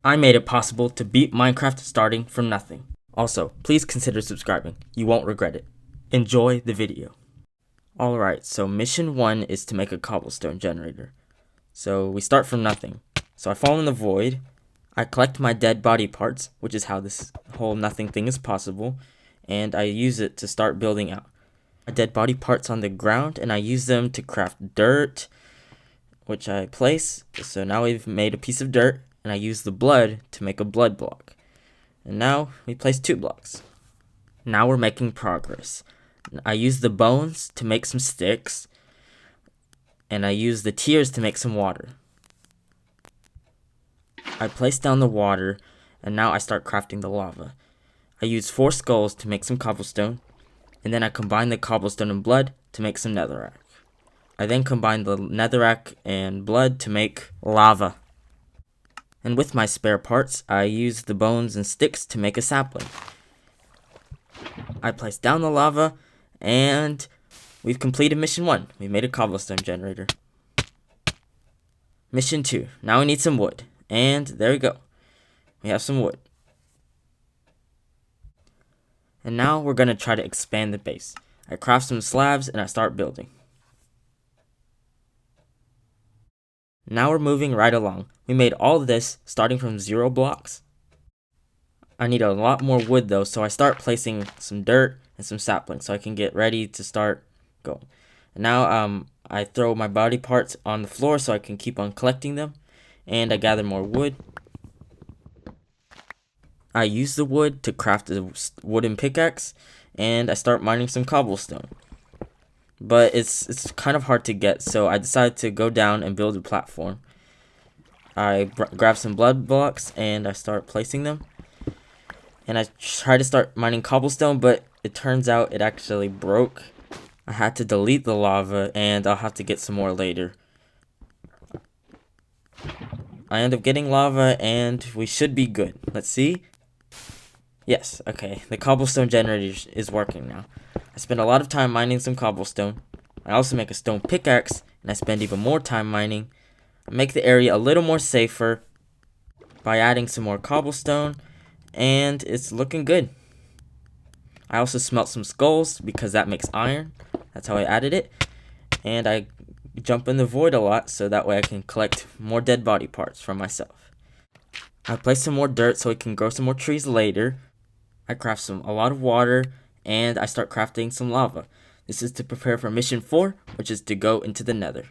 I made it possible to beat Minecraft starting from nothing. Also, please consider subscribing. You won't regret it. Enjoy the video. Alright, so mission 1 is to make a cobblestone generator. So we start from nothing. So I fall in the void. I collect my dead body parts, which is how this whole nothing thing is possible. And I use it to start building out. My dead body parts on the ground, and I use them to craft dirt, which I place. So now we've made a piece of dirt, and I use the blood to make a blood block. And now we place 2 blocks. Now we're making progress. I use the bones to make some sticks, and I use the tears to make some water. I place down the water, and now I start crafting the lava. I use 4 skulls to make some cobblestone, and then I combine the cobblestone and blood to make some netherrack. I then combine the netherrack and blood to make lava. And with my spare parts, I use the bones and sticks to make a sapling. I place down the lava, and we've completed mission 1. We made a cobblestone generator. Mission 2. Now we need some wood. And there we go. We have some wood. And now we're going to try to expand the base. I craft some slabs and I start building. Now we're moving right along. We made all of this starting from 0 blocks. I need a lot more wood though, so I start placing some dirt and some saplings so I can get ready to start going. And now I throw my body parts on the floor so I can keep on collecting them. And I gather more wood. I use the wood to craft a wooden pickaxe, and I start mining some cobblestone. But it's kind of hard to get, so I decided to go down and build a platform. I grab some blood blocks and I start placing them. And I try to start mining cobblestone, but it turns out it actually broke. I had to delete the lava, and I'll have to get some more later. I end up getting lava, and we should be good. Let's see. Yes, okay. The cobblestone generator is working now. I spend a lot of time mining some cobblestone. I also make a stone pickaxe, and I spend even more time mining. I make the area a little more safer by adding some more cobblestone, and it's looking good. I also smelt some skulls because that makes iron. That's how I added it. And I jump in the void a lot so that way I can collect more dead body parts for myself. I place some more dirt so I can grow some more trees later. I craft a lot of water, and I start crafting some lava. This is to prepare for mission 4, which is to go into the nether.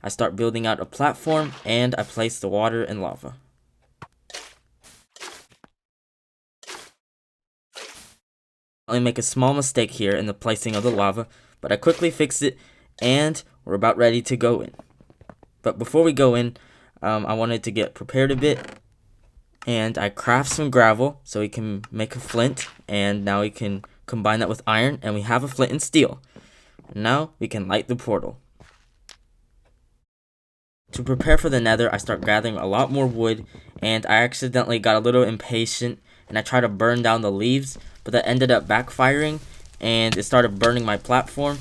I start building out a platform, and I place the water and lava. I make a small mistake here in the placing of the lava, but I quickly fix it, and we're about ready to go in. But before we go in, I wanted to get prepared a bit, and I craft some gravel so we can make a flint, and now we can combine that with iron, and we have a flint and steel. Now we can light the portal. To prepare for the nether, I start gathering a lot more wood, and I accidentally got a little impatient, and I tried to burn down the leaves, but that ended up backfiring, and it started burning my platform,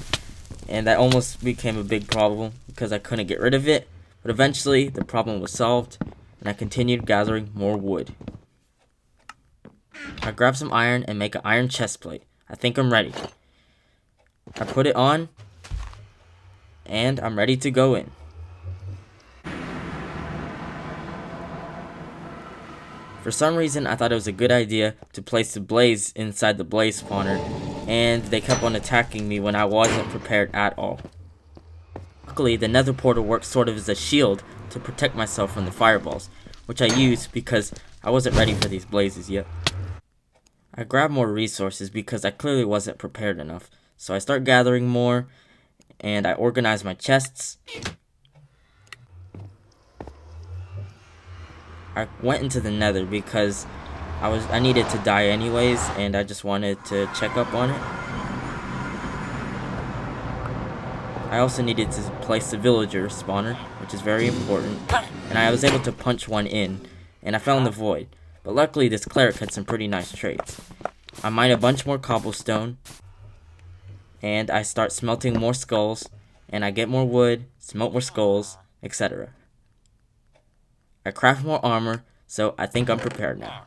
and that almost became a big problem because I couldn't get rid of it. But eventually the problem was solved, and I continued gathering more wood. I grab some iron and make an iron chest plate. I think I'm ready. I put it on, and I'm ready to go in. For some reason, I thought it was a good idea to place the blaze inside the blaze spawner, and they kept on attacking me when I wasn't prepared at all. Luckily, the nether portal works sort of as a shield to protect myself from the fireballs, which I used because I wasn't ready for these blazes yet. I grab more resources because I clearly wasn't prepared enough, so I start gathering more, and I organize my chests. I went into the nether because I needed to die anyways, and I just wanted to check up on it. I also needed to place the villager spawner, which is very important, and I was able to punch one in, and I fell in the void. But luckily this cleric had some pretty nice traits. I mine a bunch more cobblestone, and I start smelting more skulls, and I get more wood, smelt more skulls, etc. I craft more armor so I think I'm prepared now.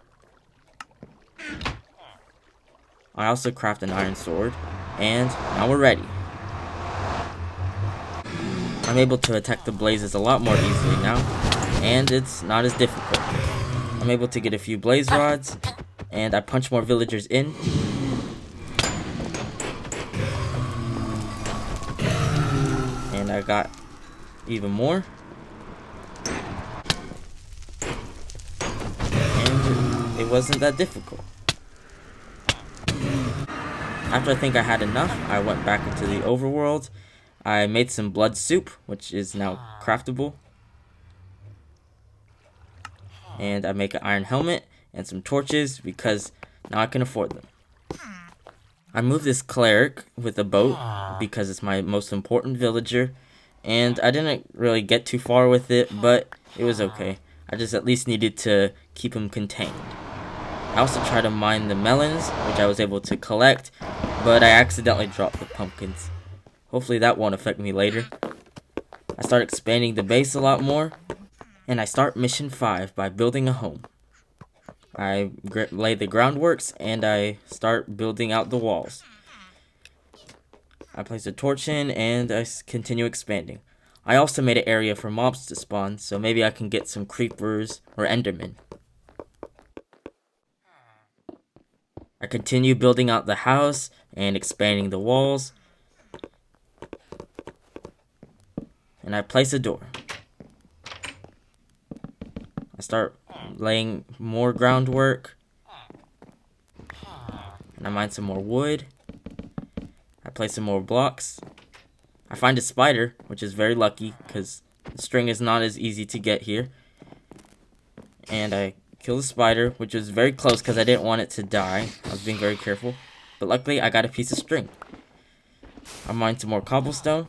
I also craft an iron sword, and now we're ready. I'm able to attack the blazes a lot more easily now, and it's not as difficult. I'm able to get a few blaze rods, and I punch more villagers in. And I got even more. And it wasn't that difficult. After I think I had enough, I went back into the overworld. I made some blood soup, which is now craftable. And I make an iron helmet and some torches because now I can afford them. I moved this cleric with a boat because it's my most important villager. And I didn't really get too far with it, but it was okay. I just at least needed to keep him contained. I also tried to mine the melons, which I was able to collect, but I accidentally dropped the pumpkins. Hopefully that won't affect me later. I start expanding the base a lot more, and I start mission 5 by building a home. I lay the groundworks, and I start building out the walls. I place a torch in, and I continue expanding. I also made an area for mobs to spawn, so maybe I can get some creepers or endermen. I continue building out the house and expanding the walls. And I place a door. I start laying more groundwork. And I mine some more wood. I place some more blocks. I find a spider, which is very lucky because the string is not as easy to get here. And I kill the spider, which was very close because I didn't want it to die. I was being very careful. But luckily, I got a piece of string. I mine some more cobblestone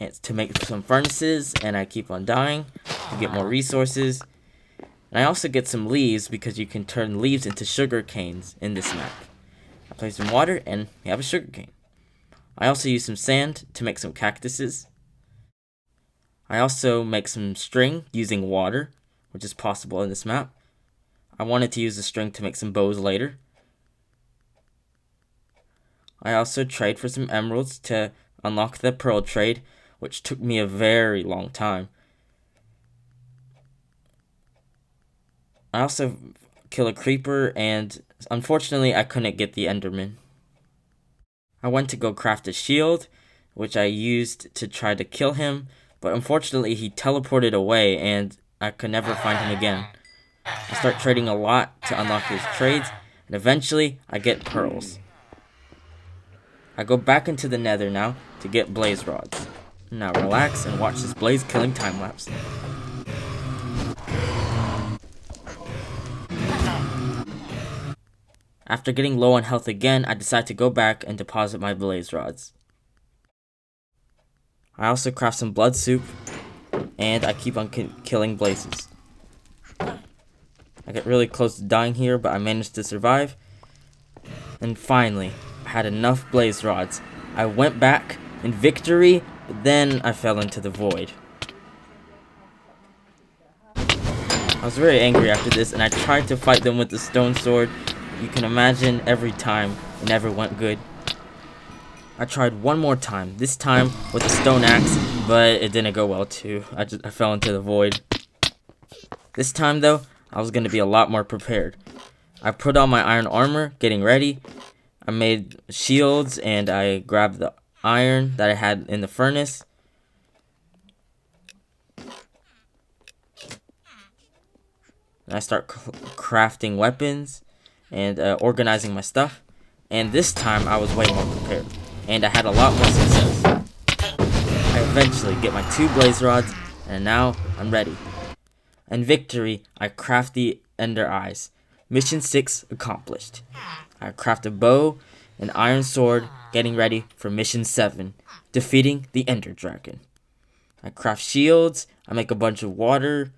and to make some furnaces, and I keep on dying to get more resources. And I also get some leaves because you can turn leaves into sugar canes in this map. I place some water, and we have a sugar cane. I also use some sand to make some cactuses. I also make some string using water, which is possible in this map. I wanted to use the string to make some bows later. I also trade for some emeralds to unlock the pearl trade, which took me a very long time. I also kill a creeper, and unfortunately I couldn't get the enderman. I went to go craft a shield, which I used to try to kill him, but unfortunately he teleported away and I could never find him again. I start trading a lot to unlock his trades, and eventually I get pearls. I go back into the nether now to get blaze rods. Now relax and watch this blaze killing time lapse. After getting low on health again, I decide to go back and deposit my blaze rods. I also craft some blood soup, and I keep on killing blazes. I get really close to dying here, but I managed to survive. And finally, I had enough blaze rods. I went back in victory, but then I fell into the void. I was very angry after this, and I tried to fight them with the stone sword. You can imagine every time it never went good. I tried one more time, this time with the stone axe, but it didn't go well too. I fell into the void. This time though, I was going to be a lot more prepared. I put on my iron armor, getting ready. I made shields, and I grabbed the iron that I had in the furnace. And I start crafting weapons and organizing my stuff. And this time I was way more prepared, and I had a lot more success. I eventually get my 2 blaze rods, and now I'm ready. In victory, I craft the ender eyes. Mission 6 accomplished. I craft a bow, an iron sword, getting ready for mission 7, defeating the ender dragon. I craft shields, I make a bunch of water,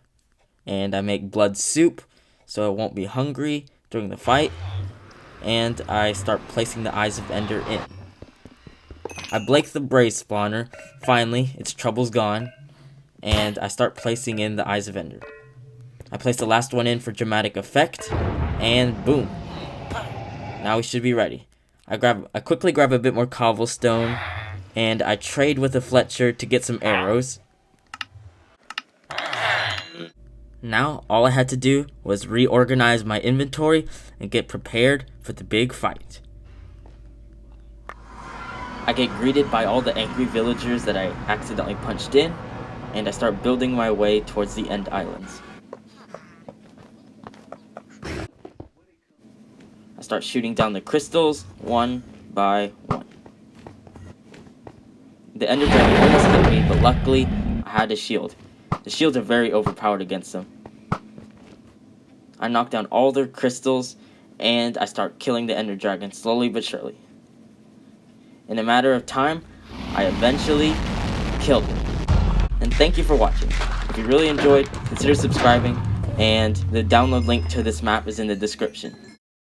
and I make blood soup so I won't be hungry during the fight. And I start placing the eyes of ender in. I break the braze spawner. Finally, its trouble's gone. And I start placing in the eyes of ender. I place the last one in for dramatic effect, and boom. Now we should be ready. I quickly grab a bit more cobblestone, and I trade with a Fletcher to get some arrows. Now, all I had to do was reorganize my inventory and get prepared for the big fight. I get greeted by all the angry villagers that I accidentally punched in, and I start building my way towards the end islands. I start shooting down the crystals one by one. The ender dragon almost hit me, but luckily I had a shield. The shields are very overpowered against them. I knock down all their crystals, and I start killing the ender dragon slowly but surely. In a matter of time, I eventually killed him. And thank you for watching. If you really enjoyed, consider subscribing, and the download link to this map is in the description.